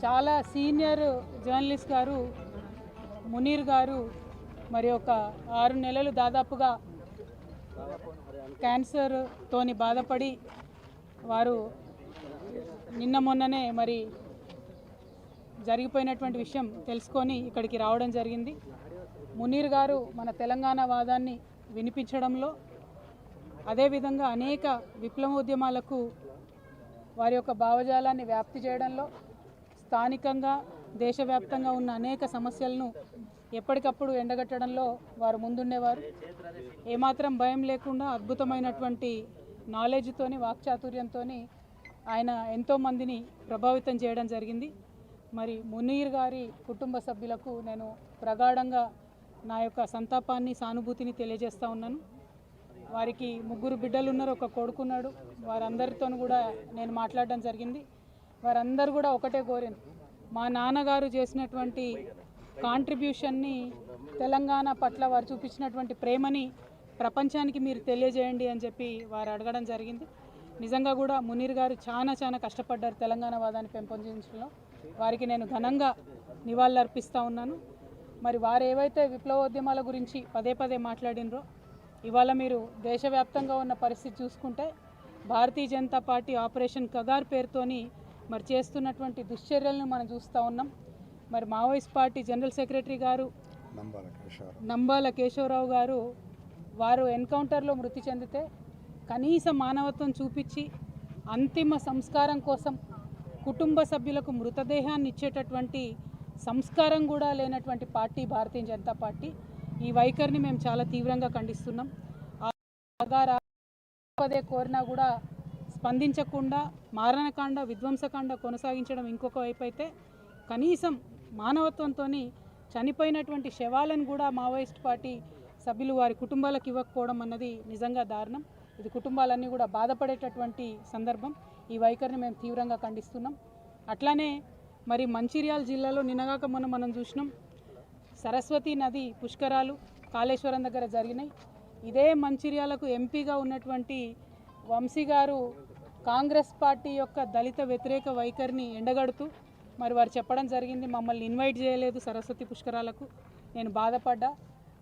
చాలా senior journalist గారు మునీర్ గారు మరి ఒక 6 నెలలు దాదాపుగా క్యాన్సర్ తోని బాధపడి వారు నిన్న మొన్ననే మరి జరిగిపోయినటువంటి విషయం తెలుసుకొని ఇక్కడికి రావడం జరిగింది. మునీర్ గారు మన తెలంగాణ వాదాన్ని వినిపించడంలో, అదేవిధంగా అనేక విప్లవోద్యమాలకు వారి యొక్క భావజాలాన్ని వ్యాప్తి చేయడంలో, స్థానికంగా దేశవ్యాప్తంగా ఉన్న అనేక సమస్యలను ఎప్పటికప్పుడు ఎండగట్టడంలో వారు ముందుండేవారు. ఏమాత్రం భయం లేకుండా అద్భుతమైనటువంటి నాలెడ్జ్తోని, వాక్చాతుర్యంతో ఆయన ఎంతోమందిని ప్రభావితం చేయడం జరిగింది. మరి మునీర్ గారి కుటుంబ సభ్యులకు నేను ప్రగాఢంగా నా యొక్క సంతాపాన్ని, సానుభూతిని తెలియజేస్తూ ఉన్నాను. వారికి 3 బిడ్డలు ఉన్నారు, ఒక కొడుకున్నాడు. వారందరితో కూడా నేను మాట్లాడడం జరిగింది. వారందరూ కూడా ఒకటే కోరారు, మా నాన్నగారు చేసినటువంటి కాంట్రిబ్యూషన్ని, తెలంగాణ పట్ల వారు చూపించినటువంటి ప్రేమని ప్రపంచానికి మీరు తెలియజేయండి అని చెప్పి వారు అడగడం జరిగింది. నిజంగా కూడా మునీర్ గారు చాలా కష్టపడ్డారు తెలంగాణ వాదాన్ని పెంపొందించడంలో. వారికి నేను ఘనంగా నివాళులు అర్పిస్తూ ఉన్నాను. మరి వారు ఏవైతే విప్లవోద్యమాల గురించి పదే మాట్లాడినరో, ఇవాళ మీరు దేశవ్యాప్తంగా ఉన్న పరిస్థితి చూసుకుంటే భారతీయ జనతా పార్టీ ఆపరేషన్ కగార్ పేరుతోని మరి చేస్తున్నటువంటి దుశ్చర్యలను మనం చూస్తూ ఉన్నాం. మరి మావోయిస్ట్ పార్టీ జనరల్ సెక్రటరీ గారు నంబాల కేశవరావు గారు వారు ఎన్కౌంటర్లో మృతి చెందితే కనీస మానవత్వం చూపించి అంతిమ సంస్కారం కోసం కుటుంబ సభ్యులకు మృతదేహాన్ని ఇచ్చేటటువంటి సంస్కారం కూడా లేనటువంటి పార్టీ భారతీయ జనతా పార్టీ. ఈ వైఖరిని మేము చాలా తీవ్రంగా ఖండిస్తున్నాం. పదే కోరినా కూడా స్పందించకుండా మారణకాండ, విధ్వంసకాండ కొనసాగించడం ఇంకొక వైపు అయితే, కనీసం మానవత్వంతో చనిపోయినటువంటి శవాలను కూడా మావోయిస్ట్ పార్టీ సభ్యులు వారి కుటుంబాలకు ఇవ్వకపోవడం అన్నది నిజంగా దారుణం. ఇది కుటుంబాలన్నీ కూడా బాధపడేటటువంటి సందర్భం. ఈ వైఖరిని మేము తీవ్రంగా ఖండిస్తున్నాం. అట్లానే మరి మంచిర్యాల జిల్లాలో నిన్నగాక మొన్న మనం చూసినాం, సరస్వతి నది పుష్కరాలు కాళేశ్వరం దగ్గర జరిగినాయి. ఇదే మంచిర్యాలకు ఎంపీగా ఉన్నటువంటి వంశీ గారు కాంగ్రెస్ పార్టీ యొక్క దళిత వ్యతిరేక వైఖరిని ఎండగడుతూ మరి వారు చెప్పడం జరిగింది, మమ్మల్ని ఇన్వైట్ చేయలేదు సరస్వతి పుష్కరాలకు. నేను బాధపడ్డా.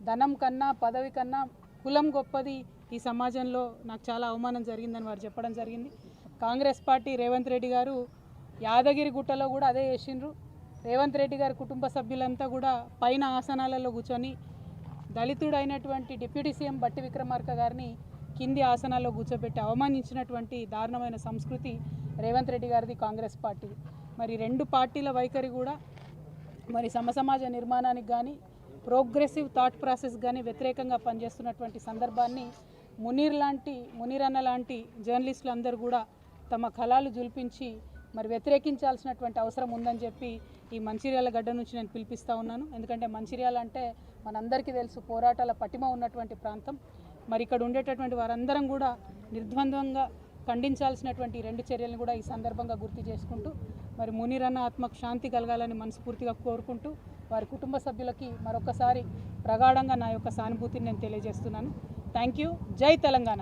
ధనం కన్నా, పదవి కన్నా కులం గొప్పది ఈ సమాజంలో, నాకు చాలా అవమానం జరిగిందని వారు చెప్పడం జరిగింది. కాంగ్రెస్ పార్టీ రేవంత్ రెడ్డి గారు యాదగిరి గుట్టలో కూడా అదే చేసిండ్రు. రేవంత్ రెడ్డి గారి కుటుంబ సభ్యులంతా కూడా పైన ఆసనాలలో కూర్చొని దళితుడైనటువంటి డిప్యూటీ సీఎం బట్టి విక్రమార్క గారిని కింది ఆసనాల్లో కూర్చోబెట్టి అవమానించినటువంటి దారుణమైన సంస్కృతి రేవంత్ రెడ్డి గారిది, కాంగ్రెస్ పార్టీ. మరి 2 పార్టీల వైఖరి కూడా మరి సమసమాజ నిర్మాణానికి కానీ, ప్రోగ్రెసివ్ థాట్ ప్రాసెస్ కానీ వ్యతిరేకంగా పనిచేస్తున్నటువంటి సందర్భాన్ని మునీర్ అన్న లాంటి జర్నలిస్టులు అందరూ కూడా తమ కళాలు జుల్పించి మరి వ్యతిరేకించాల్సినటువంటి అవసరం ఉందని చెప్పి ఈ మంచిర్యాల గడ్డ నుంచి నేను పిలిపిస్తూ ఉన్నాను. ఎందుకంటే మంచిర్యాల అంటే మనందరికీ తెలుసు, పోరాటాల పటిమ ఉన్నటువంటి ప్రాంతం. మరి ఇక్కడ ఉండేటటువంటి వారందరం కూడా నిర్ద్వంద్వంగా ఖండించాల్సినటువంటి 2 చర్యలను కూడా ఈ సందర్భంగా గుర్తు చేసుకుంటూ, మరి మునీర్ అన్న ఆత్మకు శాంతి కలగాలని మనస్ఫూర్తిగా కోరుకుంటూ, వారి కుటుంబ సభ్యులకి మరొకసారి ప్రగాఢంగా నా యొక్క సానుభూతిని నేను తెలియజేస్తున్నాను. Thank you. జై తెలంగాణ.